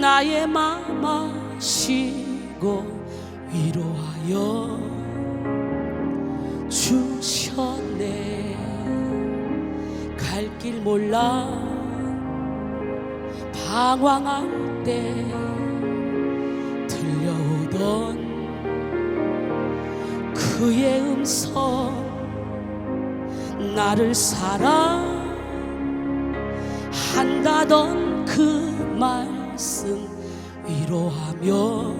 나의 맘 아시고 위로하여 주셨네. 갈 길 몰라 방황할 때 들려오던 그의 음성, 나를 사랑한다던 그 말씀 위로하며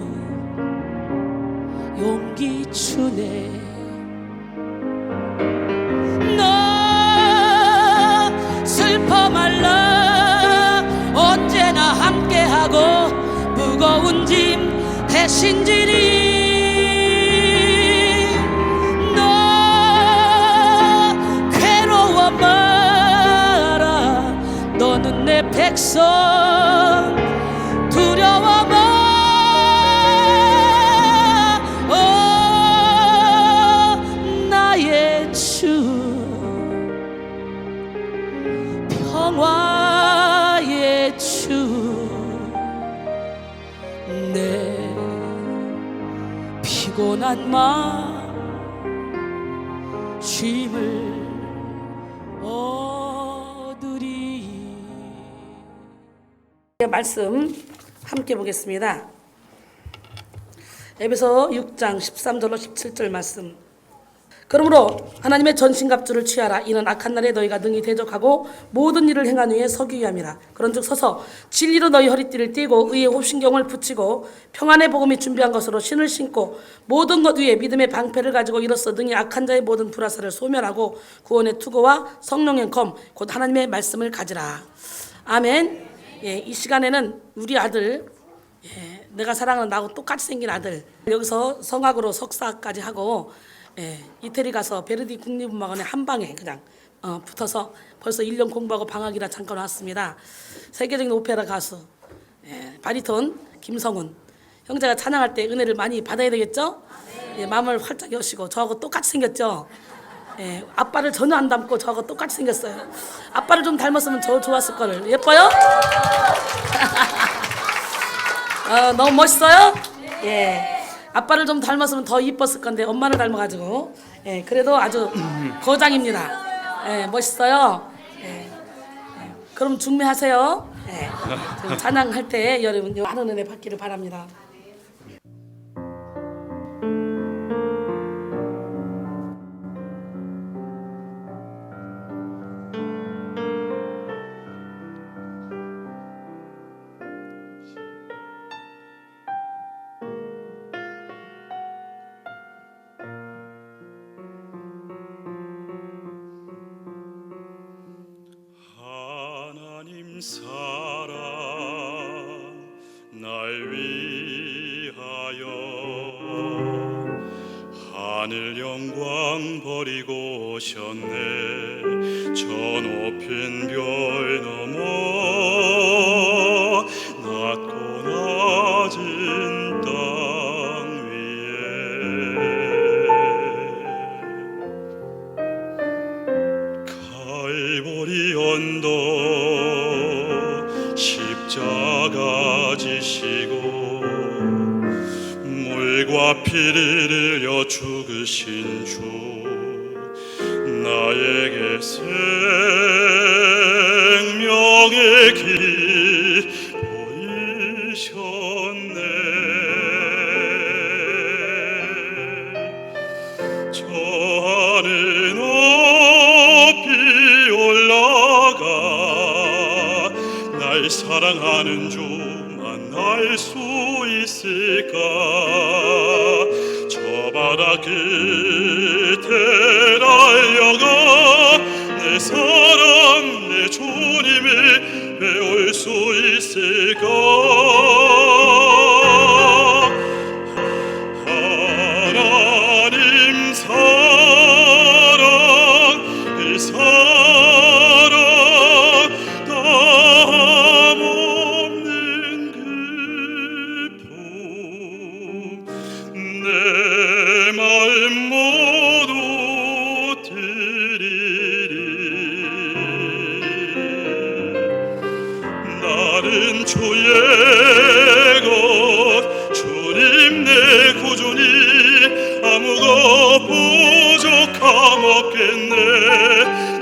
용기 주네. 너 슬퍼 말라, 언제나 함께하고 무거운 짐 대신 지리. 너 괴로워 마라, 너는 내 백성. 두려워 마, 나의 주 평화의 주. 내 피곤한 마음 쉼을 얻으리. 말씀 함께 보겠습니다. 에베소 6장 13절로 17절 말씀. 그러므로 하나님의 전신갑주를 취하라. 이는 악한 날에 너희가 능히 대적하고 모든 일을 행한 후에 서기 위함이라. 그런즉 서서 진리로 너희 허리띠를 띠고 의의 홉신경을 붙이고 평안의 복음이 준비한 것으로 신을 신고 모든 것 위에 믿음의 방패를 가지고 이로써 능히 악한 자의 모든 불화살을 소멸하고 구원의 투구와 성령의 검 곧 하나님의 말씀을 가지라. 아멘. 예, 이 시간에는 우리 아들, 내가 사랑하는 나하고 똑같이 생긴 아들, 여기서 성악으로 석사까지 하고 이태리 가서 베르디 국립음악원에 한 방에 그냥 붙어서 벌써 1년 공부하고 방학이라 잠깐 왔습니다. 세계적인 오페라 가수, 바리톤 김성훈 형제가 찬양할 때 은혜를 많이 받아야 되겠죠? 마음을 활짝 여시고 저하고 똑같이 생겼죠? 아빠를 전혀 안 닮고 저하고 똑같이 생겼어요. 아빠를 좀 닮았으면 더 좋았을 거를. 예뻐요? 너무 멋있어요? 아빠를 좀 닮았으면 더 이뻤을 건데 엄마를 닮아가지고 그래도 아주 거장입니다. 멋있어요. 그럼 중매하세요. 지금 찬양할 때 여러분 많은 은혜 받기를 바랍니다. 사랑 날 위하여 하늘 영광 버리고 오셨네. 저 높은 별 넘어 낮고 낮은 땅 위에 갈보리 언덕 십자가 지시고 물과 피를 흘려 죽으신 주 나에게 생명의 길 보이셨네. 저 하늘 높이 올라가 날 사랑하는 주 만날 수 있을까. 저 바다 끝에 달려가 내 사랑 내 주님을 배울 수 있을까. 하나님 사랑 그 사랑 없는 그 내 마음 모두 드리리. 나 나는 주의 것 주님 내 구주니 아무것 부족함 없겠네.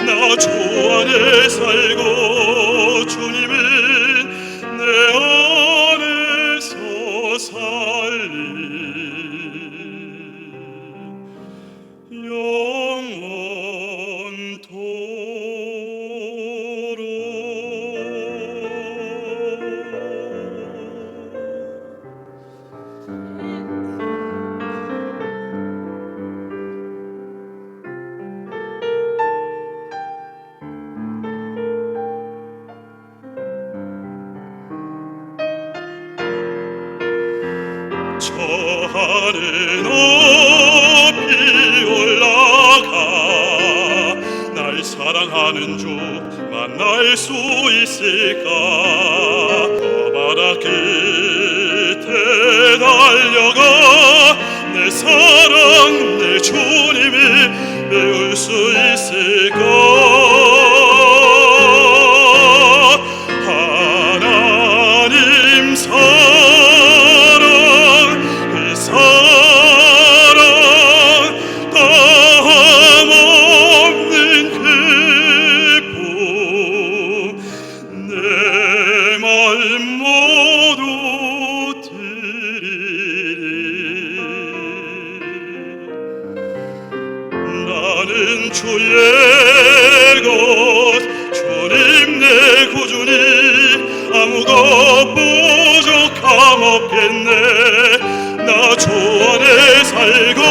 나 주 안에 살고 주님은 내 안에서 살리 저 하늘 높이 올라가 날 사랑하는 주 만날 수 있을까. 바다 끝에 달려가 내 사랑 내 주님을 배울 수 있을까. 하나님 사랑 그 사랑 다함없는 기쁨 내 말 모두 드리리. 나는 주의 것 주님 내 구주니 아무것 부족함 없겠네. 나 주 안에 살고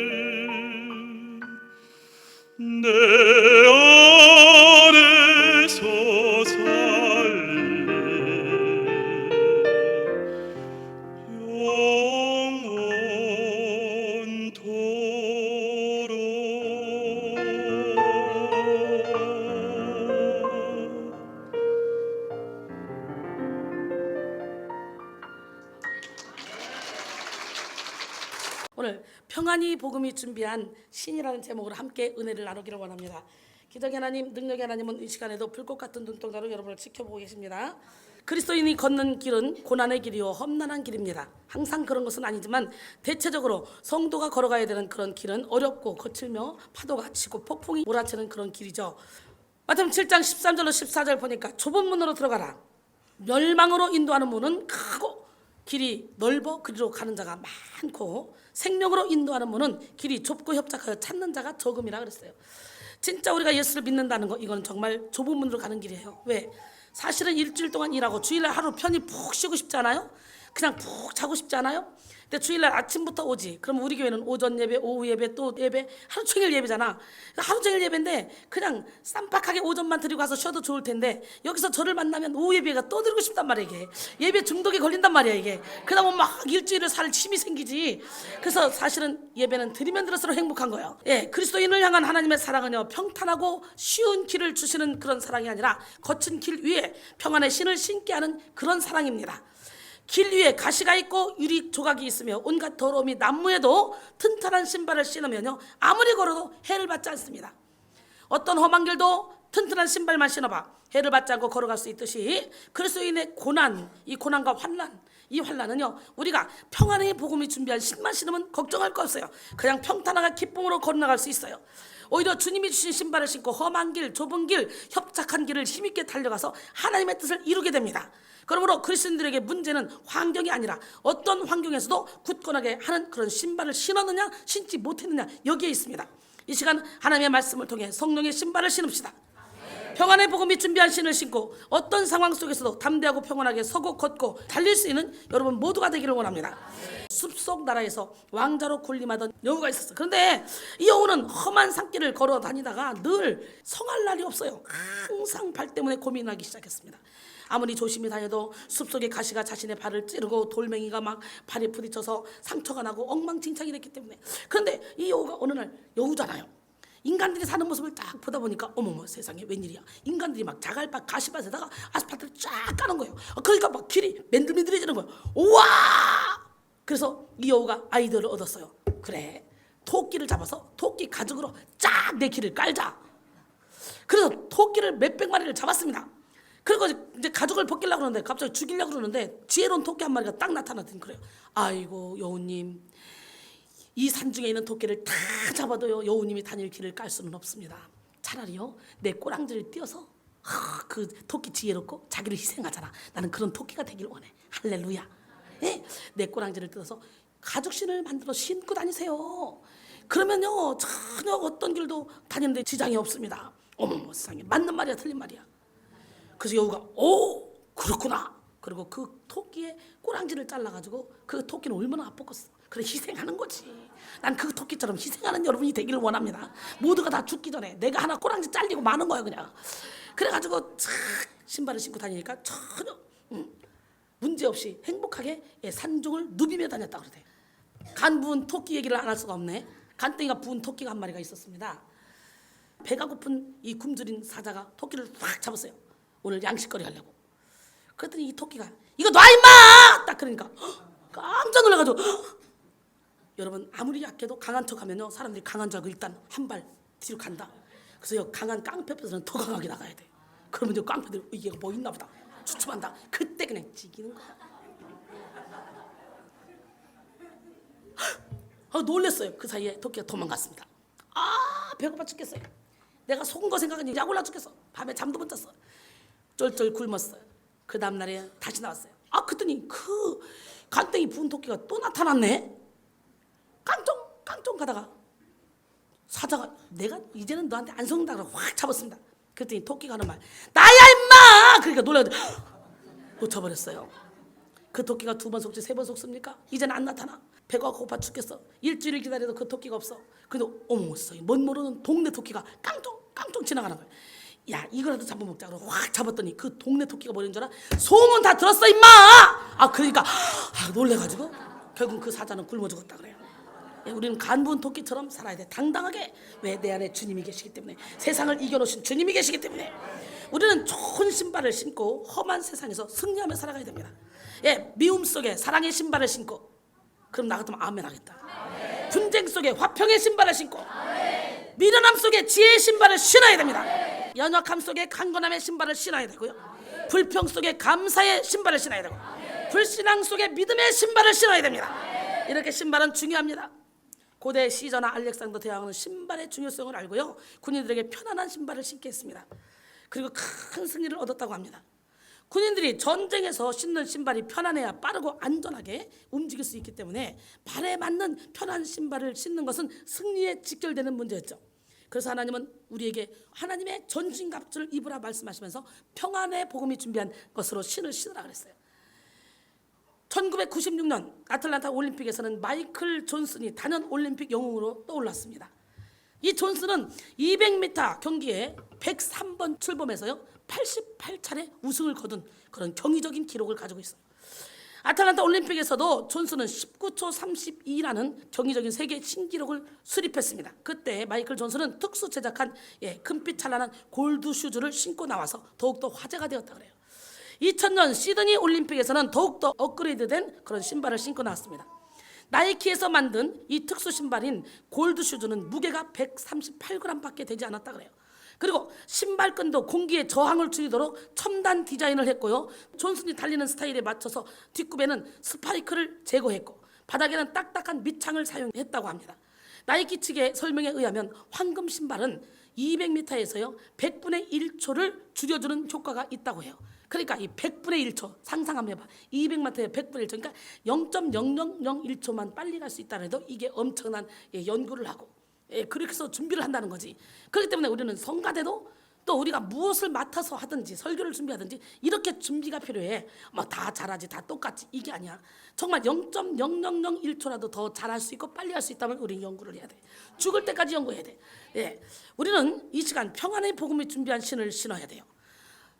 주님은 내 안에서 살리 오늘 평안히 복음이 준비한 신이라는 제목으로 함께 은혜를 나누기를 원합니다. 기적의 하나님, 능력의 하나님은 이 시간에도 불꽃 같은 눈동자로 여러분을 지켜보고 계십니다. 그리스도인이 걷는 길은 고난의 길이요 험난한 길입니다. 항상 그런 것은 아니지만 대체적으로 성도가 걸어가야 되는 그런 길은 어렵고 거칠며 파도가 치고 폭풍이 몰아치는 그런 길이죠. 마태복음 7장 13절로 14절 보니까 좁은 문으로 들어가라. 멸망으로 인도하는 문은 크고 길이 넓어 그리로 가는 자가 많고 생명으로 인도하는 문은 길이 좁고 협착하여 찾는 자가 적음이라 그랬어요. 진짜 우리가 예수를 믿는다는 거 이건 정말 좁은 문으로 가는 길이에요. 왜? 사실은 일주일 동안 일하고 주일날 하루 편히 푹 쉬고 싶지 않아요? 그냥 푹 자고 싶지 않아요? 근데 주일날 아침부터 오지. 그럼 우리 교회는 오전 예배, 오후 예배, 또 예배, 하루 종일 예배잖아. 하루 종일 예배인데 그냥 쌈박하게 오전만 드리고 가서 쉬어도 좋을 텐데 여기서 저를 만나면 오후 예배가 또 드리고 싶단 말이야. 이게 예배 중독에 걸린단 말이야. 이게 그러다 보면 막 일주일을 살 힘이 생기지. 그래서 사실은 예배는 드리면 들을수록 행복한 거예요. 예, 그리스도인을 향한 하나님의 사랑은요 평탄하고 쉬운 길을 주시는 그런 사랑이 아니라 거친 길 위에 평안의 신을 신게 하는 그런 사랑입니다. 길 위에 가시가 있고 유리 조각이 있으며 온갖 더러움이 난무에도 튼튼한 신발을 신으면요 아무리 걸어도 해를 받지 않습니다. 어떤 험한 길도 튼튼한 신발만 신어봐 해를 받지 않고 걸어갈 수 있듯이 그리스도인의 고난, 이 고난과 환난, 이 환난은요 우리가 평안의 복음이 준비한 신만 신으면 걱정할 거 없어요. 그냥 평탄하게 기쁨으로 걸어나갈 수 있어요. 오히려 주님이 주신 신발을 신고 험한 길, 좁은 길, 협착한 길을 힘있게 달려가서 하나님의 뜻을 이루게 됩니다. 그러므로 그리스도인들에게 문제는 환경이 아니라 어떤 환경에서도 굳건하게 하는 그런 신발을 신었느냐 신지 못했느냐 여기에 있습니다. 이 시간 하나님의 말씀을 통해 성령의 신발을 신읍시다. 평안의 복음이 준비한 신을 신고 어떤 상황 속에서도 담대하고 평안하게 서고 걷고 달릴 수 있는 여러분 모두가 되기를 원합니다. 숲속 나라에서 왕자로 군림하던 여우가 있었어요. 그런데 이 여우는 험한 산길을 걸어 다니다가 늘 성할 날이 없어요. 항상 발 때문에 고민하기 시작했습니다. 아무리 조심히 다녀도 숲속의 가시가 자신의 발을 찌르고 돌멩이가 막 발에 부딪혀서 상처가 나고 엉망진창이 됐기 때문에. 그런데 이 여우가 어느 날 여우잖아요. 인간들이 사는 모습을 딱 보다 보니까 어머머 세상에 웬일이야. 인간들이 막 자갈밭 가시밭에다가 아스팔트를 쫙 까는 거예요. 그러니까 막 길이 맨들맨들해지는 거예요. 우와! 그래서 이 여우가 아이디어를 얻었어요. 그래 토끼를 잡아서 토끼 가죽으로 쫙 내 키를 깔자. 그래서 토끼를 몇백 마리를 잡았습니다. 그리고 이제 가죽을 벗기려고 그러는데 갑자기 죽이려고 그러는데 지혜로운 토끼 한 마리가 딱 나타나더니 그래요. 아이고 여우님, 이 산중에 있는 토끼를 다 잡아도요 여우님이 다닐 길을 깔 수는 없습니다. 차라리요 내 꼬랑지를 띄어서 그 토끼 지혜롭고 자기를 희생하잖아. 나는 그런 토끼가 되길 원해. 할렐루야. 예? 내 꼬랑지를 띄어서 가죽신을 만들어 신고 다니세요. 그러면요 전혀 어떤 길도 다니는데 지장이 없습니다. 어머 세상에, 맞는 말이야 틀린 말이야. 그래서 여우가 오 그렇구나. 그리고 그 토끼의 꼬랑지를 잘라가지고 그 토끼는 얼마나 아팠겠어. 그래 희생하는 거지. 난 그 토끼처럼 희생하는 여러분이 되기를 원합니다. 모두가 다 죽기 전에 내가 하나 꼬랑지 잘리고 마는 거야 그냥. 그래가지고 착 신발을 신고 다니니까 전혀 문제없이 행복하게 산중을 누비며 다녔다 그러대. 간 부은 토끼 얘기를 안 할 수가 없네. 간땡이가 부은 토끼가 한 마리가 있었습니다. 배가 고픈 이 굶주린 사자가 토끼를 확 잡았어요. 오늘 양식거리 하려고. 그랬더니 이 토끼가 이거 놔 임마! 딱 그러니까 깜짝 놀라가지고 여러분 아무리 약해도 강한 척하면요 사람들이 강한 줄 알고 일단 한 발 뒤로 간다. 그래서 강한 깡패 앞에서는 더 강하게 나가야 돼. 그러면 이제 깡패들 얘가 뭐 있나 보다 주춤한다. 그때 그냥 지기는 거야. 놀랬어요. 그 사이에 토끼가 도망갔습니다. 배고파 죽겠어요. 내가 속은 거 생각하니 약 올라 죽겠어. 밤에 잠도 못 잤어. 쫄쫄 굶었어요. 그 다음날에 다시 나왔어요. 그랬더니 그 간땡이 부은 토끼가 또 나타났네. 깡총 가다가 사자가 내가 이제는 너한테 안 속는다 그러고 확 잡았습니다. 그랬더니 토끼가 하는 말 나야 임마! 그러니까 놀라가지고 놓쳐버렸어요. 그 토끼가 2번 속지 3번 속습니까? 이제는 안 나타나. 배가 고파 죽겠어. 일주일을 기다려도 그 토끼가 없어. 근데 어머 세상에 뭔 모르는 동네 토끼가 깡총 지나가는 거야. 야 이거라도 잡아먹자 그러고 확 잡았더니 그 동네 토끼가 뭐라는 줄 알아? 소문 다 들었어 임마! 그러니까 놀래가지고 결국 그 사자는 굶어 죽었다 그래요. 우리는 간부은 토끼처럼 살아야 돼. 당당하게. 왜? 내 안에 주님이 계시기 때문에. 세상을 이겨놓으신 주님이 계시기 때문에. 우리는 좋은 신발을 신고 험한 세상에서 승리하며 살아가야 됩니다. 미움 속에 사랑의 신발을 신고, 그럼 나 같으면 아멘 하겠다. 분쟁 속에 화평의 신발을 신고, 미련함 속에 지혜의 신발을 신어야 됩니다. 연약함 속에 강건함의 신발을 신어야 되고요, 불평 속에 감사의 신발을 신어야 되고, 불신앙 속에 믿음의 신발을 신어야 됩니다. 이렇게 신발은 중요합니다. 고대 시저나 알렉산더 대왕은 신발의 중요성을 알고요, 군인들에게 편안한 신발을 신게 했습니다. 그리고 큰 승리를 얻었다고 합니다. 군인들이 전쟁에서 신는 신발이 편안해야 빠르고 안전하게 움직일 수 있기 때문에 발에 맞는 편한 신발을 신는 것은 승리에 직결되는 문제였죠. 그래서 하나님은 우리에게 하나님의 전신갑주를 입으라 말씀하시면서 평안의 복음이 준비한 것으로 신을 신으라 그랬어요. 1996년 아틀란타 올림픽에서는 마이클 존슨이 단연 올림픽 영웅으로 떠올랐습니다. 이 존슨은 200m 경기에 103번 출범해서요 88차례 우승을 거둔 그런 경이적인 기록을 가지고 있어요. 아틀란타 올림픽에서도 존슨은 19초 32라는 경이적인 세계 신기록을 수립했습니다. 그때 마이클 존슨은 특수 제작한 금빛 찬란한 골드 슈즈를 신고 나와서 더욱더 화제가 되었다 그래요. 2000년 시드니 올림픽에서는 더욱더 업그레이드된 그런 신발을 신고 나왔습니다. 나이키에서 만든 이 특수 신발인 골드 슈즈는 무게가 138g밖에 되지 않았다 그래요. 그리고 신발끈도 공기에 저항을 줄이도록 첨단 디자인을 했고요, 존슨이 달리는 스타일에 맞춰서 뒷굽에는 스파이크를 제거했고 바닥에는 딱딱한 밑창을 사용했다고 합니다. 나이키 측의 설명에 의하면 황금 신발은 200m에서요 100분의 1초를 줄여주는 효과가 있다고 해요. 그러니까 이 100분의 1초 상상 한번 해봐. 200m에 100분의 1초, 그러니까 0.0001초만 빨리 갈 수 있다 해도 이게 엄청난 연구를 하고 그렇게 해서 준비를 한다는 거지. 그렇기 때문에 우리는 성가대도 또 우리가 무엇을 맡아서 하든지 설교를 준비하든지 이렇게 준비가 필요해. 뭐 다 잘하지 다 똑같지 이게 아니야. 정말 0.0001초라도 더 잘할 수 있고 빨리 할 수 있다면 우리는 연구를 해야 돼. 죽을 때까지 연구해야 돼. 우리는 이 시간 평안의 복음이 준비한 신을 신어야 돼요.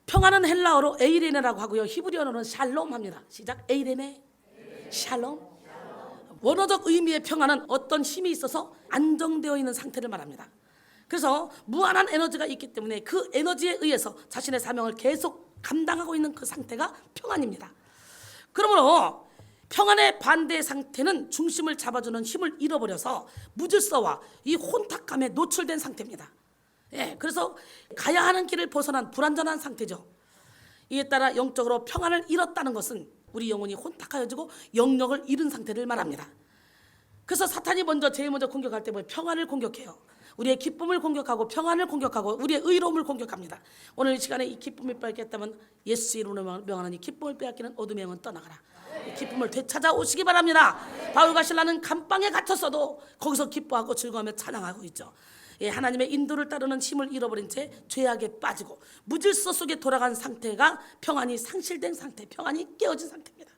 평안은 헬라어로 에이레네라고 하고요, 히브리어로는 샬롬 합니다. 시작. 에이레네 샬롬. 원어적 의미의 평안은 어떤 힘이 있어서 안정되어 있는 상태를 말합니다. 그래서 무한한 에너지가 있기 때문에 그 에너지에 의해서 자신의 사명을 계속 감당하고 있는 그 상태가 평안입니다. 그러므로 평안의 반대 상태는 중심을 잡아주는 힘을 잃어버려서 무질서와 이 혼탁함에 노출된 상태입니다. 그래서 가야 하는 길을 벗어난 불완전한 상태죠. 이에 따라 영적으로 평안을 잃었다는 것은 우리 영혼이 혼탁하여지고 영역을 잃은 상태를 말합니다. 그래서 사탄이 제일 먼저 공격할 때 평안을 공격해요. 우리의 기쁨을 공격하고 평안을 공격하고 우리의 의로움을 공격합니다. 오늘 이 시간에 이 기쁨을 빼앗겼다면 예수 이름으로 명하는 이 기쁨을 빼앗기는 어둠의 영은 떠나가라. 이 기쁨을 되찾아오시기 바랍니다. 바울과 실라는 감방에 갇혔어도 거기서 기뻐하고 즐거워하며 찬양하고 있죠. 하나님의 인도를 따르는 힘을 잃어버린 채 죄악에 빠지고 무질서 속에 돌아간 상태가 평안이 상실된 상태, 평안이 깨어진 상태입니다.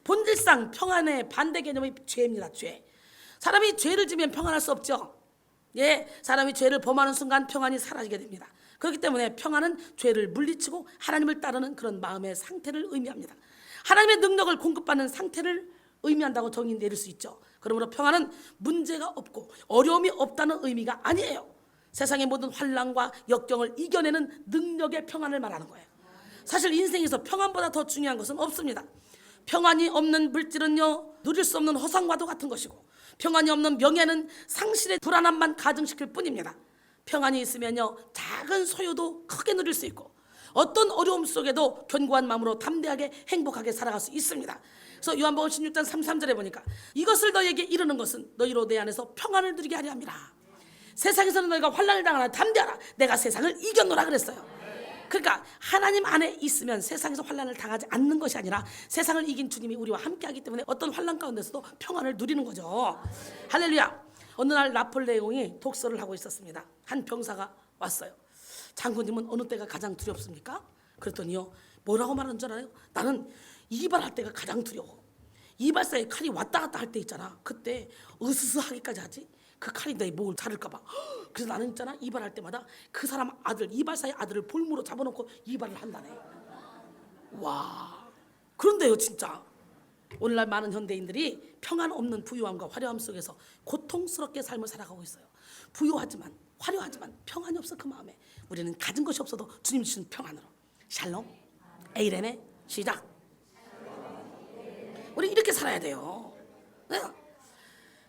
본질상 평안의 반대 개념이 죄입니다. 죄. 사람이 죄를 지면 평안할 수 없죠. 사람이 죄를 범하는 순간 평안이 사라지게 됩니다. 그렇기 때문에 평안은 죄를 물리치고 하나님을 따르는 그런 마음의 상태를 의미합니다. 하나님의 능력을 공급받는 상태를 의미한다고 정의 내릴 수 있죠. 그러므로 평안은 문제가 없고 어려움이 없다는 의미가 아니에요. 세상의 모든 환난과 역경을 이겨내는 능력의 평안을 말하는 거예요. 사실 인생에서 평안보다 더 중요한 것은 없습니다. 평안이 없는 물질은요, 누릴 수 없는 허상과도 같은 것이고, 평안이 없는 명예는 상실의 불안함만 가증시킬 뿐입니다. 평안이 있으면요, 작은 소유도 크게 누릴 수 있고 어떤 어려움 속에도 견고한 마음으로 담대하게 행복하게 살아갈 수 있습니다. 그래서 요한복음 16장 33절에 보니까 이것을 너희에게 이르는 것은 너희로 내 안에서 평안을 누리게 하려 함이라. 세상에서는 너희가 환난을 당하나 담대하라. 내가 세상을 이겼노라 그랬어요. 그러니까 하나님 안에 있으면 세상에서 환난을 당하지 않는 것이 아니라 세상을 이긴 주님이 우리와 함께하기 때문에 어떤 환난 가운데서도 평안을 누리는 거죠. 할렐루야. 어느 날 나폴레옹이 독서를 하고 있었습니다. 한 병사가 왔어요. 장군님은 어느 때가 가장 두렵습니까? 그랬더니요, 뭐라고 말하는 줄 알아요? 나는 이발할 때가 가장 두려워. 이발 사이에 칼이 왔다 갔다 할 때 있잖아. 그때 으스스하기까지 하지. 그 칼이 내 목을 자를까 봐. 그래서 나는 있잖아, 이발할 때마다 그 사람 아들, 이발 사이 아들을 볼모로 잡아놓고 이발을 한다네. 와, 그런데요, 진짜 오늘날 많은 현대인들이 평안 없는 부유함과 화려함 속에서 고통스럽게 삶을 살아가고 있어요. 부유하지만 화려하지만 평안이 없어. 그 마음에 우리는 가진 것이 없어도 주님 주신 평안으로 샬롬 에이렘의 시작. 우리 이렇게 살아야 돼요.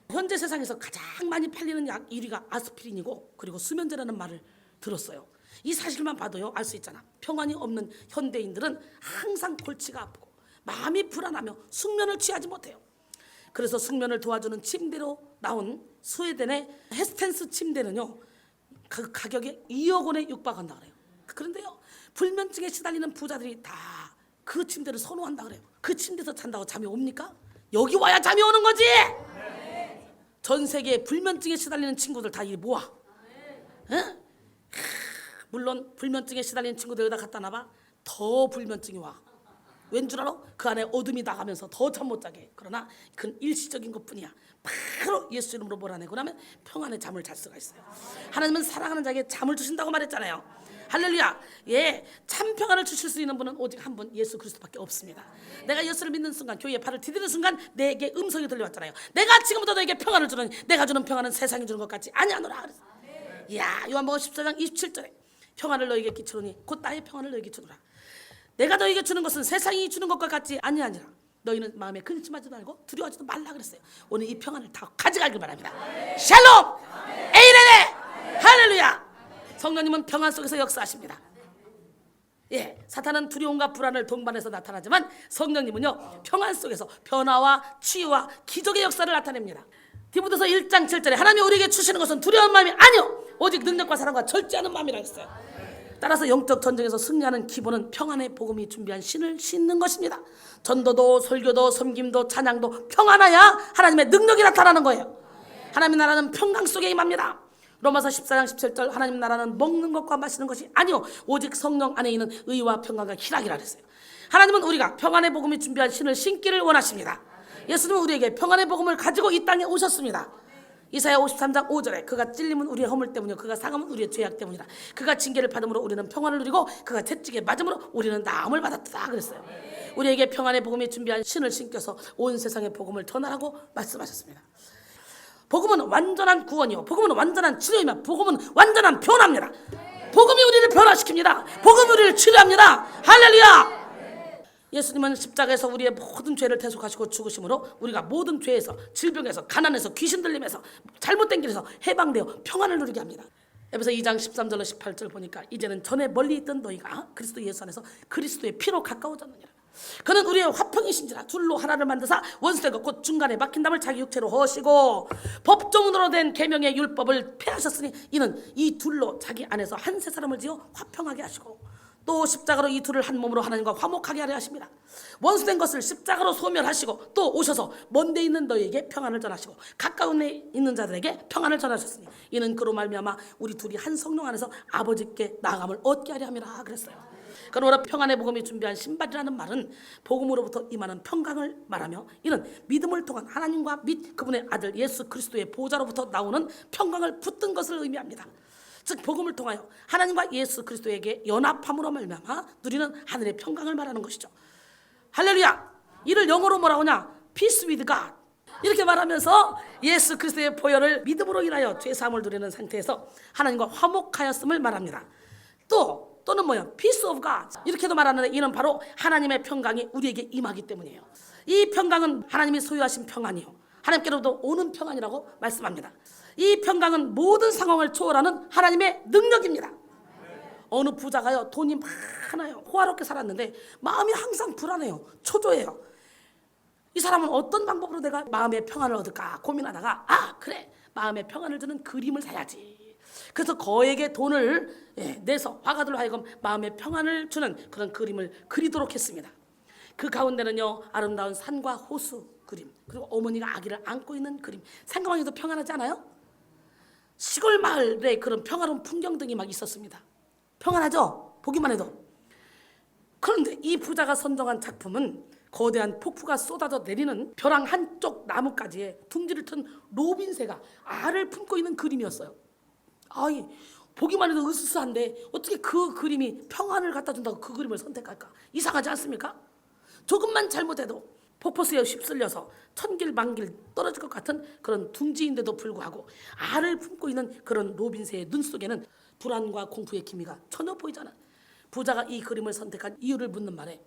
현재 세상에서 가장 많이 팔리는 약 1위가 아스피린이고, 그리고 수면제라는 말을 들었어요. 이 사실만 봐도요, 알 수 있잖아. 평안이 없는 현대인들은 항상 골치가 아프고 마음이 불안하며 숙면을 취하지 못해요. 그래서 숙면을 도와주는 침대로 나온 스웨덴의 헤스텐스 침대는요, 그 가격에 2억 원에 육박한다 그래요. 그런데요, 불면증에 시달리는 부자들이 다 그 침대를 선호한다 그래요. 그 침대에서 잔다고 잠이 옵니까? 여기 와야 잠이 오는 거지. 전 세계에 불면증에 시달리는 친구들 다 이 모아. 물론 불면증에 시달리는 친구들 여기다 갖다 놔봐, 더 불면증이 와. 왠 줄 알아? 그 안에 어둠이 나가면서 더 잠 못 자게. 그러나 그건 일시적인 것뿐이야. 바로 예수 이름으로 몰아내고 나면 평안의 잠을 잘 수가 있어요. 하나님은 사랑하는 자에게 잠을 주신다고 말했잖아요. 할렐루야. 참 평안을 주실 수 있는 분은 오직 한 분, 예수 그리스도밖에 없습니다. 내가 예수를 믿는 순간, 교회에 발을 디디는 순간 내게 음성이 들려왔잖아요. 내가 지금부터 너에게 평안을 주는, 내가 주는 평안은 세상이 주는 것 같지 아니하노라 그래서. 요한복음 14장 27절에 평안을 너에게 끼치노니 곧 나의 평안을 너에게 주노라. 내가 너에게 주는 것은 세상이 주는 것과 같지 아니하니라. 너희는 마음에 근심하지도 말고 두려워하지도 말라 그랬어요. 오늘 이 평안을 다 가져가길 바랍니다. 샬롬 에이레네. 할렐루야. 성령님은 평안 속에서 역사하십니다. 사탄은 두려움과 불안을 동반해서 나타나지만 성령님은요, 평안 속에서 변화와 치유와 기적의 역사를 나타냅니다. 디모데서 1장 7절에 하나님이 우리에게 주시는 것은 두려운 마음이 아니요 오직 능력과 사랑과 절제하는 마음이라 했어요. 따라서 영적 전쟁에서 승리하는 기본은 평안의 복음이 준비한 신을 신는 것입니다. 전도도 설교도 섬김도 찬양도 평안해야 하나님의 능력이 나타나는 거예요. 하나님의 나라는 평강 속에 임합니다. 로마서 14장 17절 하나님 나라는 먹는 것과 마시는 것이 아니요 오직 성령 안에 있는 의와 평강과 희락이라 그랬어요. 하나님은 우리가 평안의 복음이 준비한 신을 신기를 원하십니다. 예수님은 우리에게 평안의 복음을 가지고 이 땅에 오셨습니다. 이사야 53장 5절에 그가 찔림은 우리의 허물 때문이요 그가 상함은 우리의 죄악 때문이라. 그가 징계를 받음으로 우리는 평안을 누리고 그가 채찍에 맞음으로 우리는 나음을 받았다 그랬어요. 우리에게 평안의 복음이 준비한 신을 신겨서 온 세상의 복음을 전하라고 말씀하셨습니다. 복음은 완전한 구원이요 복음은 완전한 치료이며 복음은 완전한 변화입니다. 복음이 우리를 변화시킵니다. 복음이 우리를 치료합니다. 할렐루야. 예수님은 십자가에서 우리의 모든 죄를 대속하시고 죽으심으로 우리가 모든 죄에서, 질병에서, 가난에서, 귀신 들림에서, 잘못된 길에서 해방되어 평안을 누리게 합니다. 에베소 2장 13절로 18절 보니까 이제는 전에 멀리 있던 너희가 그리스도 예수 안에서 그리스도의 피로 가까워졌느니라. 그는 우리의 화평이신지라. 둘로 하나를 만드사 원수되고 곧 중간에 막힌 담을 자기 육체로 허시고 법조문으로 된 계명의 율법을 폐하셨으니 이는 이 둘로 자기 안에서 한 세 사람을 지어 화평하게 하시고 또 십자가로 이 둘을 한 몸으로 하나님과 화목하게 하려 하십니다. 원수된 것을 십자가로 소멸하시고 또 오셔서 먼 데 있는 너희에게 평안을 전하시고 가까운 데 있는 자들에게 평안을 전하셨으니 이는 그로 말미암아 우리 둘이 한 성령 안에서 아버지께 나아감을 얻게 하려 함이라 그랬어요. 그러므로 평안의 복음이 준비한 신발이라는 말은 복음으로부터 임하는 평강을 말하며 이는 믿음을 통한 하나님과 및 그분의 아들 예수 그리스도의 보좌로부터 나오는 평강을 붙든 것을 의미합니다. 즉 복음을 통하여 하나님과 예수 그리스도에게 연합함으로 말미암아 누리는 하늘의 평강을 말하는 것이죠. 할렐루야. 이를 영어로 뭐라고 하냐? Peace with God. 이렇게 말하면서 예수 그리스도의 보혈을 믿음으로 인하여 죄사함을 누리는 상태에서 하나님과 화목하였음을 말합니다. 또는 뭐야? Peace of God. 이렇게도 말하는데 이는 바로 하나님의 평강이 우리에게 임하기 때문이에요. 이 평강은 하나님이 소유하신 평안이요 하나님께로부터 오는 평안이라고 말씀합니다. 이 평강은 모든 상황을 초월하는 하나님의 능력입니다. 어느 부자가요 돈이 많아요. 호화롭게 살았는데 마음이 항상 불안해요. 초조해요. 이 사람은 어떤 방법으로 내가 마음의 평안을 얻을까 고민하다가 그래 마음의 평안을 주는 그림을 사야지. 그래서 거액의 돈을 내서 화가들로 하여금 마음의 평안을 주는 그런 그림을 그리도록 했습니다. 그 가운데는요 아름다운 산과 호수 그림, 그리고 어머니가 아기를 안고 있는 그림. 생각만 해도 평안하지 않아요? 시골 마을에 그런 평화로운 풍경 등이 막 있었습니다. 평안하죠? 보기만 해도. 그런데 이 부자가 선정한 작품은 거대한 폭포가 쏟아져 내리는 벼랑 한쪽 나뭇가지에 둥지를 튼 로빈새가 알을 품고 있는 그림이었어요. 보기만 해도 으스스한데 어떻게 그 그림이 평안을 갖다 준다고 그 그림을 선택할까? 이상하지 않습니까? 조금만 잘못해도 폭포수에 휩쓸려서 천길만길 떨어질 것 같은 그런 둥지인데도 불구하고 알을 품고 있는 그런 로빈새의 눈 속에는 불안과 공포의 기미가 전혀 보이지 않아요. 부자가 이 그림을 선택한 이유를 묻는 말에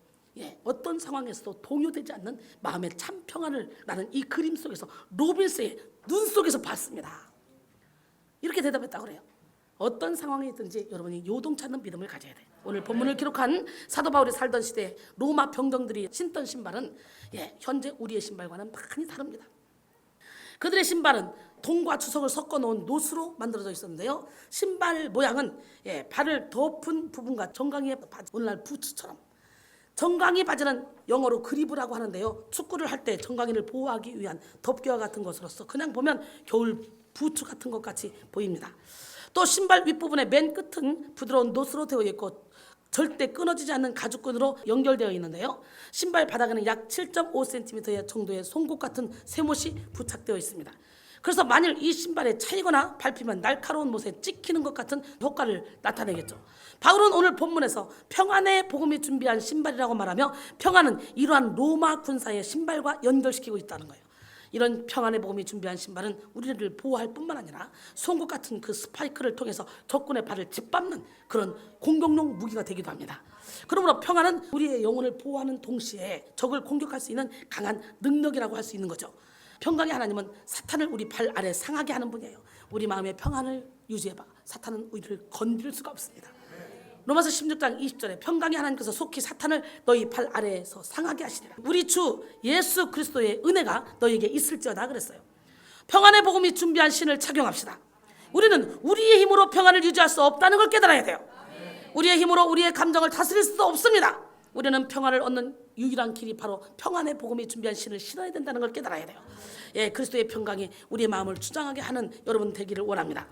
어떤 상황에서도 동요되지 않는 마음의 참 평안을 나는 이 그림 속에서 로빈새의 눈 속에서 봤습니다. 이렇게 대답했다고 그래요. 어떤 상황이든지 여러분이 요동치 않는 믿음을 가져야 돼요. 오늘 본문을 기록한 사도 바울이 살던 시대 로마 병정들이 신던 신발은 현재 우리의 신발과는 많이 다릅니다. 그들의 신발은 동과 주석을 섞어 놓은 노스로 만들어져 있었는데요. 신발 모양은 발을 덮은 부분과 정강이의 바지, 오늘날 부츠처럼. 정강이 바지는 영어로 그리브라고 하는데요. 축구를 할 때 정강이를 보호하기 위한 덮개와 같은 것으로서 그냥 보면 겨울 부츠 같은 것 같이 보입니다. 또 신발 윗부분의 맨 끝은 부드러운 노스로 되어 있고 절대 끊어지지 않는 가죽끈으로 연결되어 있는데요. 신발 바닥에는 약 7.5cm 정도의 송곳 같은 쇠못이 부착되어 있습니다. 그래서 만일 이 신발에 차이거나 밟히면 날카로운 못에 찍히는 것 같은 효과를 나타내겠죠. 바울은 오늘 본문에서 평안의 복음이 준비한 신발이라고 말하며 평안은 이러한 로마 군사의 신발과 연결시키고 있다는 거예요. 이런 평안의 복음이 준비한 신발은 우리를 보호할 뿐만 아니라 송곳 같은 그 스파이크를 통해서 적군의 발을 짓밟는 그런 공격용 무기가 되기도 합니다. 그러므로 평안은 우리의 영혼을 보호하는 동시에 적을 공격할 수 있는 강한 능력이라고 할 수 있는 거죠. 평강의 하나님은 사탄을 우리 발 아래 상하게 하는 분이에요. 우리 마음의 평안을 유지해봐. 사탄은 우리를 건드릴 수가 없습니다. 로마서 16장 20절에 평강의 하나님께서 속히 사탄을 너희 발 아래에서 상하게 하시리라. 우리 주 예수 그리스도의 은혜가 너희에게 있을지어다 그랬어요. 평안의 복음이 준비한 신을 착용합시다. 우리는 우리의 힘으로 평안을 유지할 수 없다는 걸 깨달아야 돼요. 우리의 힘으로 우리의 감정을 다스릴 수도 없습니다. 우리는 평안을 얻는 유일한 길이 바로 평안의 복음이 준비한 신을 신어야 된다는 걸 깨달아야 돼요. 그리스도의 평강이 우리의 마음을 주장하게 하는 여러분 되기를 원합니다.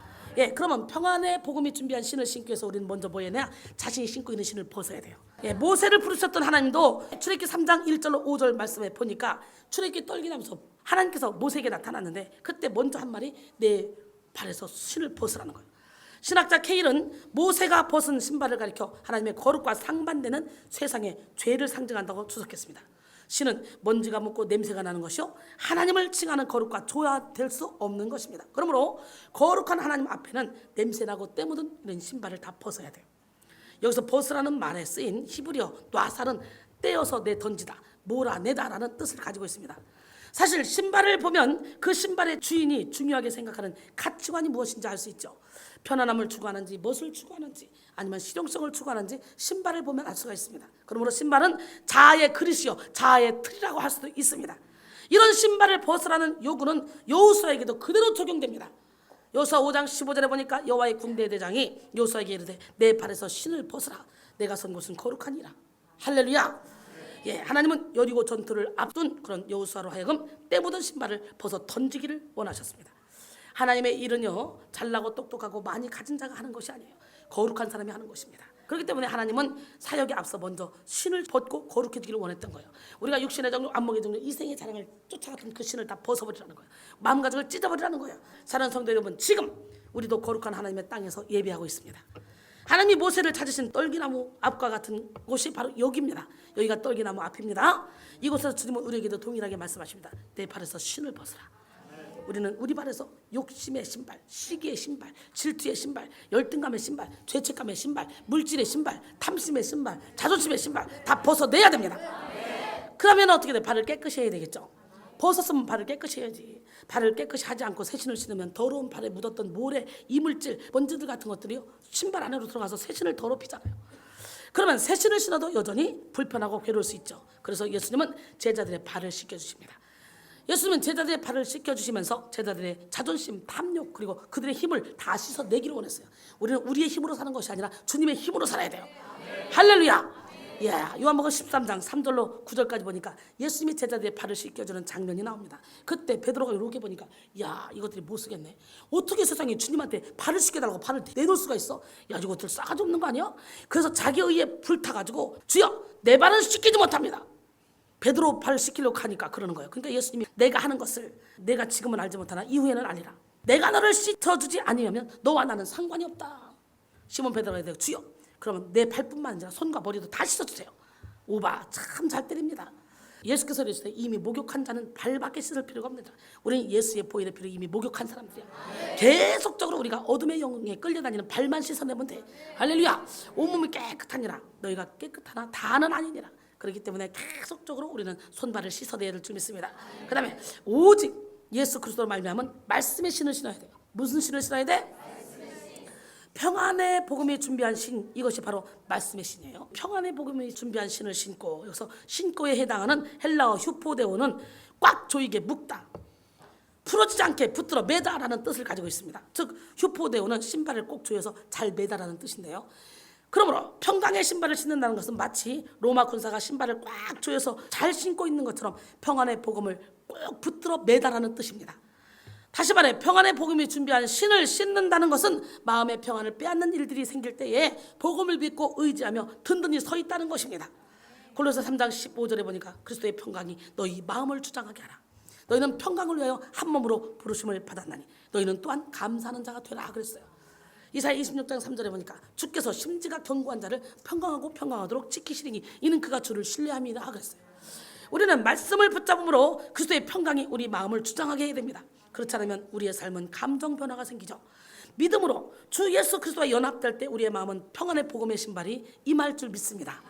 그러면 평안의 복음이 준비한 신을 신기 위해서 우리는 먼저 뭐 해야 되냐? 자신이 신고 있는 신을 벗어야 돼요. 모세를 부르셨던 하나님도 출애굽기 3장 1절로 5절 말씀에 보니까 출애굽기 떨기나면서 하나님께서 모세에게 나타났는데 그때 먼저 한 말이 내 발에서 신을 벗으라는 거예요. 신학자 케일은 모세가 벗은 신발을 가리켜 하나님의 거룩과 상반되는 세상의 죄를 상징한다고 주석했습니다. 신은 먼지가 묻고 냄새가 나는 것이요 하나님을 칭하는 거룩과 조화될 수 없는 것입니다. 그러므로 거룩한 하나님 앞에는 냄새나고 때 묻은 이런 신발을 다 벗어야 돼요. 여기서 벗으라는 말에 쓰인 히브리어 놔살은 떼어서 내 던지다, 몰아내다라는 뜻을 가지고 있습니다. 사실 신발을 보면 그 신발의 주인이 중요하게 생각하는 가치관이 무엇인지 알 수 있죠. 편안함을 추구하는지, 멋을 추구하는지, 아니면 실용성을 추구하는지 신발을 보면 알 수가 있습니다. 그러므로 신발은 자아의 그릇이요, 자아의 틀이라고 할 수도 있습니다. 이런 신발을 벗으라는 요구는 여호수아에게도 그대로 적용됩니다. 여호수아 5장 15절에 보니까 여호와의 군대 대장이 여호수아에게 이르되 내 발에서 신을 벗으라. 내가 선 곳은 거룩하니라. 할렐루야. 예, 하나님은 여리고 전투를 앞둔 그런 여호수아로 하여금 때 묻은 신발을 벗어 던지기를 원하셨습니다. 하나님의 일은요, 잘나고 똑똑하고 많이 가진 자가 하는 것이 아니에요. 거룩한 사람이 하는 것입니다. 그렇기 때문에 하나님은 사역에 앞서 먼저 신을 벗고 거룩해지기를 원했던 거예요. 우리가 육신의 정욕, 안목의 정욕, 이생의 자랑을 쫓아갔던 그 신을 다 벗어버리라는 거예요. 마음가짐을 찢어버리라는 거예요. 사랑하는 성도 여러분, 지금 우리도 거룩한 하나님의 땅에서 예배하고 있습니다. 하나님이 모세를 찾으신 떨기나무 앞과 같은 곳이 바로 여기입니다. 여기가 떨기나무 앞입니다. 이곳에서 주님은 우리에게도 동일하게 말씀하십니다. 내 발에서 신을 벗으라. 우리는 우리 발에서 욕심의 신발, 시기의 신발, 질투의 신발, 열등감의 신발, 죄책감의 신발, 물질의 신발, 탐심의 신발, 자존심의 신발 다 벗어내야 됩니다. 그러면 어떻게 돼? 발을 깨끗이 해야 되겠죠. 벗었으면 발을 깨끗이 해야지. 발을 깨끗이 하지 않고 새 신을 신으면 더러운 발에 묻었던 모래, 이물질, 먼지들 같은 것들이요, 신발 안으로 들어가서 새 신을 더럽히잖아요. 그러면 새 신을 신어도 여전히 불편하고 괴로울 수 있죠. 그래서 예수님은 제자들의 발을 씻겨주십니다. 예수님은 제자들의 발을 씻겨주시면서 제자들의 자존심, 탐욕, 그리고 그들의 힘을 다 씻어내기를 원했어요. 우리는 우리의 힘으로 사는 것이 아니라 주님의 힘으로 살아야 돼요. 할렐루야. 예, 요한복음 13장 3절로 9절까지 보니까 예수님이 제자들의 발을 씻겨주는 장면이 나옵니다. 그때 베드로가 이렇게 보니까, 야, 이것들이 못 쓰겠네. 어떻게 세상에 주님한테 발을 씻겨달라고 발을 내놓을 수가 있어? 야, 이것들 싸가지 없는 거 아니야? 그래서 자기 의에 불타가지고, 주여, 내 발은 씻기지 못합니다. 베드로 발을 씻기려고 하니까 그러는 거예요. 그러니까 예수님이 내가 하는 것을 내가 지금은 알지 못하나 이후에는 알리라. 내가 너를 씻어주지 아니하면 너와 나는 상관이 없다. 시몬 베드로가 이르되, 주여, 그러면 내 발뿐만 아니라 손과 머리도 다 씻어주세요. 오바, 참 잘 때립니다. 예수께서 이르시되 이미 목욕한 자는 발밖에 씻을 필요가 없느니라. 우리는 예수의 보혈의 피로 이미 목욕한 사람들이야. 계속적으로 우리가 어둠의 영에 끌려다니는 발만 씻어내면 돼. 할렐루야. 온몸이 깨끗하니라. 너희가 깨끗하나 다는 아니니라. 그렇기 때문에 계속적으로 우리는 손발을 씻어내야 될 줄 믿습니다. 그 다음에 오직 예수 그리스도로 말미암은 말씀의 신을 신어야 돼요. 무슨 신을 신어야 돼? 평안의 복음이 준비한 신, 이것이 바로 말씀의 신이에요. 평안의 복음이 준비한 신을 신고, 여기서 신고에 해당하는 헬라어 휴포데오는 꽉 조이게 묶다, 풀어지지 않게 붙들어 매다라는 뜻을 가지고 있습니다. 즉 휴포데오는 신발을 꼭 조여서 잘 매다라는 뜻인데요. 그러므로 평강의 신발을 신는다는 것은 마치 로마 군사가 신발을 꽉 조여서 잘 신고 있는 것처럼 평안의 복음을 꼭 붙들어 매다라는 뜻입니다. 다시 말해, 평안의 복음이 준비한 신을 신는다는 것은 마음의 평안을 빼앗는 일들이 생길 때에 복음을 믿고 의지하며 든든히 서 있다는 것입니다. 골로새 3장 15절에 보니까 그리스도의 평강이 너희 마음을 주장하게 하라. 너희는 평강을 위하여 한 몸으로 부르심을 받았나니 너희는 또한 감사하는 자가 되라 그랬어요. 이사야 26장 3절에 보니까 주께서 심지가 견고한 자를 평강하고 평강하도록 지키시리니 이는 그가 주를 신뢰함이라 그랬어요. 우리는 말씀을 붙잡음으로 그리스도의 평강이 우리 마음을 주장하게 해야 됩니다. 그렇지 않으면 우리의 삶은 감정 변화가 생기죠. 믿음으로 주 예수 그리스도와 연합될 때 우리의 마음은 평안의 복음의 신발이 임할 줄 믿습니다.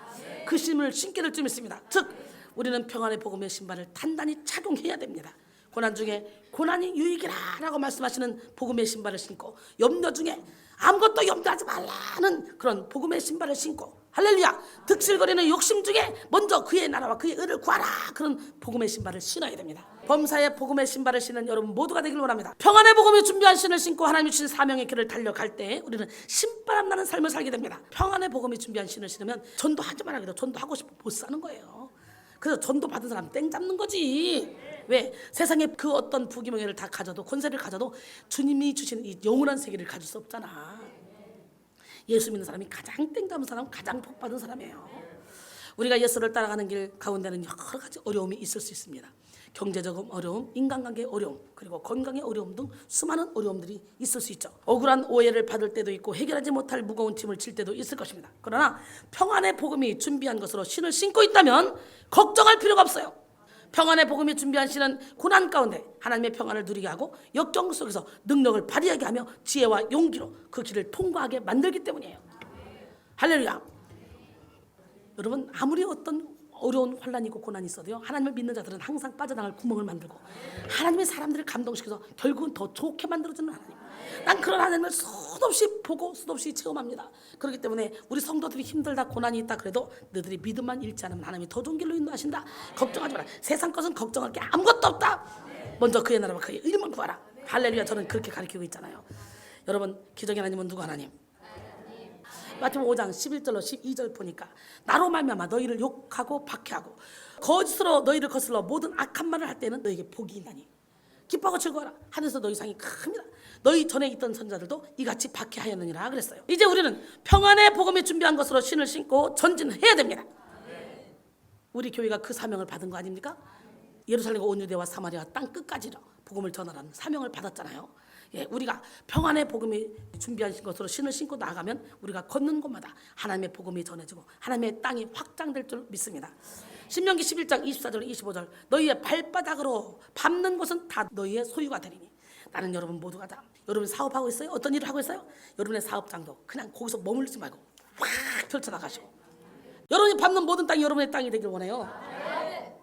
그 신을 신게 될 줄 믿습니다. 즉 우리는 평안의 복음의 신발을 단단히 착용해야 됩니다. 고난 중에 고난이 유익이라 라고 말씀하시는 복음의 신발을 신고, 염려 중에 아무것도 염려하지 말라는 그런 복음의 신발을 신고, 할렐루야, 득실거리는 욕심 중에 먼저 그의 나라와 그의 의를 구하라, 그런 복음의 신발을 신어야 됩니다. 범사의 복음의 신발을 신는 여러분 모두가 되길 원합니다. 평안의 복음이 준비한 신을 신고 하나님이 주신 사명의 길을 달려갈 때 우리는 신바람 나는 삶을 살게 됩니다. 평안의 복음이 준비한 신을 신으면 전도하지 말라 그래도 전도하고 싶어 못 사는 거예요. 그래서 전도 받은 사람 땡 잡는 거지. 왜? 세상에 그 어떤 부귀명예를 다 가져도, 권세를 가져도 주님이 주시는 이 영원한 세계를 가질 수 없잖아. 예수 믿는 사람이 가장 땡 잡은 사람, 가장 복 받은 사람이에요. 우리가 예수를 따라가는 길 가운데는 여러 가지 어려움이 있을 수 있습니다. 경제적 어려움, 인간관계의 어려움, 그리고 건강의 어려움 등 수많은 어려움들이 있을 수 있죠. 억울한 오해를 받을 때도 있고 해결하지 못할 무거운 짐을 질 때도 있을 것입니다. 그러나 평안의 복음이 준비한 것으로 신을 신고 있다면 걱정할 필요가 없어요. 평안의 복음이 준비한 신은 고난 가운데 하나님의 평안을 누리게 하고 역경 속에서 능력을 발휘하게 하며 지혜와 용기로 그 길을 통과하게 만들기 때문이에요. 할렐루야. 여러분, 아무리 어떤 어려운 환난이 있고 고난이 있어도요, 하나님을 믿는 자들은 항상 빠져나갈 구멍을 만들고 하나님의 사람들을 감동시켜서 결국은 더 좋게 만들어주는 하나님. 난 그런 하나님을 수없이 보고 수없이 체험합니다. 그렇기 때문에 우리 성도들이 힘들다 고난이 있다 그래도 너희들이 믿음만 잃지 않으면 하나님이 더 좋은 길로 인도하신다. 걱정하지 마라. 세상 것은 걱정할 게 아무것도 없다. 먼저 그의 나라와 그의 의를 구하라. 할렐루야. 저는 그렇게 가르치고 있잖아요. 여러분, 기적의 하나님은 누구 하나님? 마태복음 5장 11절로 12절 보니까 나로 말미암아 너희를 욕하고 박해하고 거짓으로 너희를 거슬러 모든 악한 말을 할 때는 너희에게 복이 있나니 기뻐하고 즐거워라. 하늘에서 너희 상이 큽니다. 너희 전에 있던 선자들도 이같이 박해하였느니라 그랬어요. 이제 우리는 평안의 복음이 준비한 것으로 신을 신고 전진해야 됩니다. 우리 교회가 그 사명을 받은 거 아닙니까? 예루살렘과 온 유대와 사마리아 땅 끝까지로 복음을 전하라는 사명을 받았잖아요. 예, 우리가 평안의 복음이 준비하신 것으로 신을 신고 나아가면 우리가 걷는 곳마다 하나님의 복음이 전해지고 하나님의 땅이 확장될 줄 믿습니다. 신명기 11장 24절 25절 너희의 발바닥으로 밟는 곳은 다 너희의 소유가 되리니. 나는 여러분 모두가 다 여러분 사업하고 있어요? 어떤 일을 하고 있어요? 여러분의 사업장도 그냥 거기서 머물지 말고 확 펼쳐나가시고 여러분이 밟는 모든 땅이 여러분의 땅이 되길 원해요.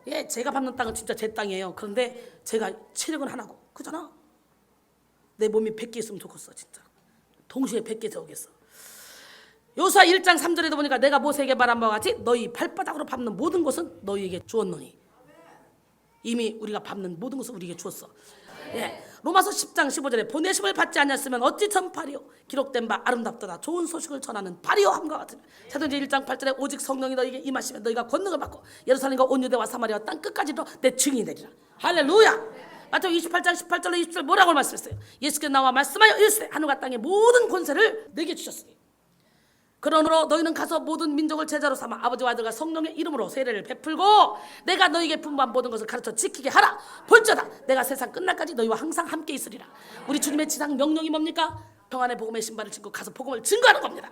예, 제가 밟는 땅은 진짜 제 땅이에요. 그런데 제가 체력은 하나고 그잖아. 내 몸이 100개 있으면 좋겠어. 진짜 동시에 100개 세우겠어. 요수아 1장 3절에도 보니까 내가 모세에게 말한 바와 같이 너희 발바닥으로 밟는 모든 것은 너희에게 주었노니. 이미 우리가 밟는 모든 것은 우리에게 주었어. 예, 로마서 10장 15절에 보내심을 받지 않았으면 어찌 전파리요 기록된 바 아름답도다 좋은 소식을 전하는 바리요 함과 같으며. 사도행전 1장 8절에 오직 성령이 너희에게 임하시면 너희가 권능을 받고 예루살렘과 온 유대와 사마리아 땅 끝까지도 내 증인이 되리라. 할렐루야. 마태복음 28장 18절로 20절 뭐라고 말씀했어요? 예수께서 나와 말씀하여 이르시되 하늘과 땅의 모든 권세를 내게 주셨으니 그러므로 너희는 가서 모든 민족을 제자로 삼아 아버지와 아들과 성령의 이름으로 세례를 베풀고 내가 너희에게 분부한 모든 것을 가르쳐 지키게 하라. 볼지어다 내가 세상 끝날까지 너희와 항상 함께 있으리라. 우리 주님의 지상 명령이 뭡니까? 평안의 복음의 신발을 신고 가서 복음을 증거하는 겁니다.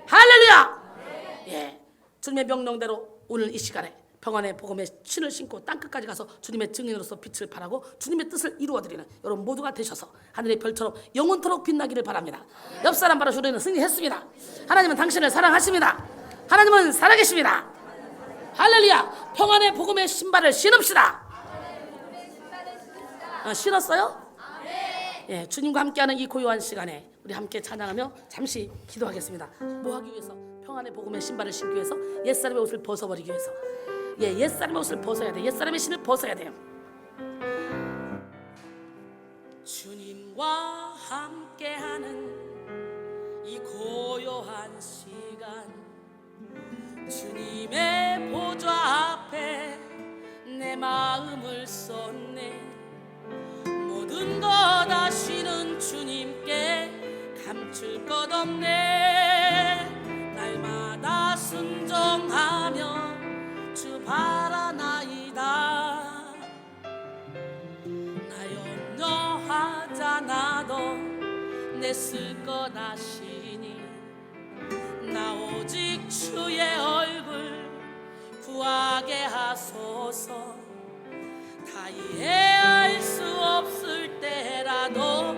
할렐루야. 예, 주님의 명령대로 오늘 이 시간에 평안의 복음의 신을 신고 땅끝까지 가서 주님의 증인으로서 빛을 발하고 주님의 뜻을 이루어드리는 여러분 모두가 되셔서 하늘의 별처럼 영원토록 빛나기를 바랍니다. 옆 사람 바로 주님은 승리했습니다. 하나님은 당신을 사랑하십니다. 하나님은 살아계십니다. 할렐루야. 평안의 복음의 신발을 신읍시다. 신었어요? 예, 주님과 함께하는 이 고요한 시간에 우리 함께 찬양하며 잠시 기도하겠습니다. 뭐 하기 위해서? 평안의 복음의 신발을 신기 위해서, 옛사람의 옷을 벗어버리기 위해서. 예, 옛사람의 옷을 벗어야 돼. 옛사람의 신을 벗어야 돼요. 주님과 함께하는 이 고요한 시간, 주님의 보좌 앞에 내 마음을 쏟네. 모든 것 아시는 주님께 감출 것 없네. 날마다 순종하며 주 바라나이다. 나 염려하잖아도 내 쓸 것 아시니 나 오직 주의 얼굴 구하게 하소서. 다 이해할 수 없을 때라도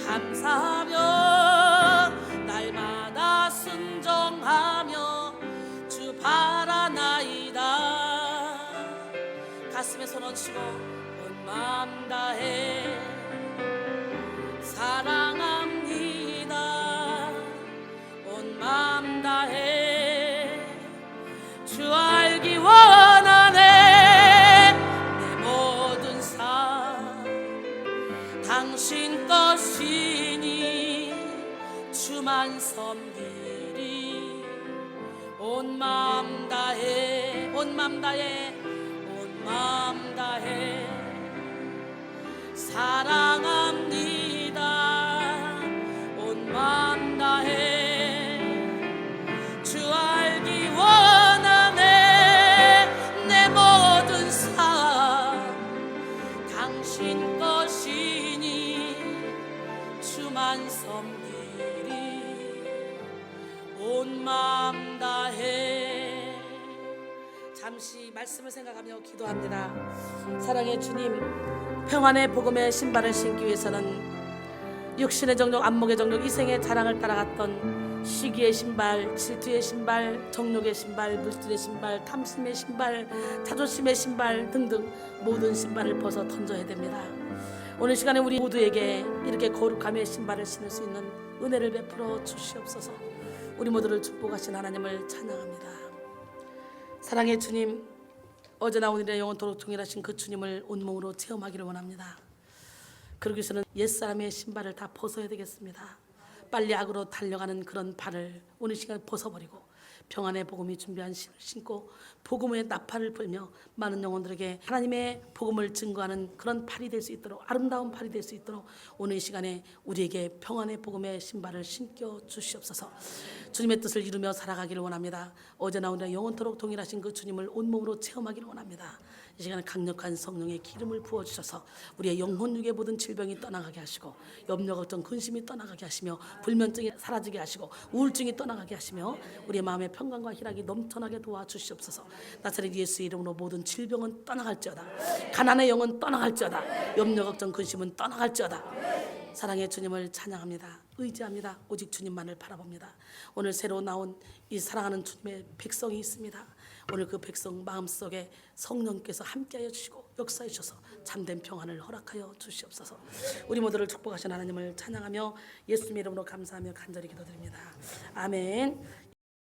감사하며 날마다 순종하며 주 바라나이다. 가슴에 손 얹히고 온 마음 다해 사랑합니다. 온 마음 다해 주 알기 원하네. 내 모든 삶 당신 것이니 주만 섬기리. 온 마음 다해 온 마음 다해 온 마음 다해 사랑합니다. 온 마음 다해 주 알기 원하네. 내 모든 삶 당신 것이니 주만 섬기리. 온 마음 다해. 잠시 말씀을 생각하며 기도합니다. 사랑의 주님, 평안의 복음의 신발을 신기 위해서는 육신의 정욕, 안목의 정욕, 이생의 자랑을 따라갔던 시기의 신발, 질투의 신발, 정욕의 신발, 물질의 신발, 탐심의 신발, 자존심의 신발 등등 모든 신발을 벗어 던져야 됩니다. 오늘 시간에 우리 모두에게 이렇게 거룩함의 신발을 신을 수 있는 은혜를 베풀어 주시옵소서. 우리 모두를 축복하신 하나님을 찬양합니다. 사랑의 주님, 어제나 오늘의 영원토록 동일하신 그 주님을 온몸으로 체험하기를 원합니다. 그러기 위해서는 옛사람의 신발을 다 벗어야 되겠습니다. 빨리 악으로 달려가는 그런 발을 오늘 시간에 벗어버리고 평안의 복음이 준비한 신을 신고 복음의 나팔을 불며 많은 영혼들에게 하나님의 복음을 증거하는 그런 팔이 될 수 있도록, 아름다운 팔이 될 수 있도록 오늘 이 시간에 우리에게 평안의 복음의 신발을 신겨 주시옵소서. 주님의 뜻을 이루며 살아가기를 원합니다. 어제나 오늘 영원토록 동일하신 그 주님을 온몸으로 체험하기를 원합니다. 이 시간에 강력한 성령의 기름을 부어주셔서 우리의 영혼 육의 모든 질병이 떠나가게 하시고 염려 걱정 근심이 떠나가게 하시며 불면증이 사라지게 하시고 우울증이 떠나가게 하시며 우리의 마음의 평강과 희락이 넘쳐나게 도와주시옵소서. 나사렛 예수의 이름으로 모든 질병은 떠나갈지어다. 가난의 영은 떠나갈지어다. 염려 걱정 근심은 떠나갈지어다. 사랑의 주님을 찬양합니다. 의지합니다. 오직 주님만을 바라봅니다. 오늘 새로 나온 이 사랑하는 주님의 백성이 있습니다. 오늘 그 백성 마음속에 성령께서 함께하여 주시고 역사해 주셔서 참된 평안을 허락하여 주시옵소서. 우리 모두를 축복하신 하나님을 찬양하며 예수님 이름으로 감사하며 간절히 기도드립니다. 아멘.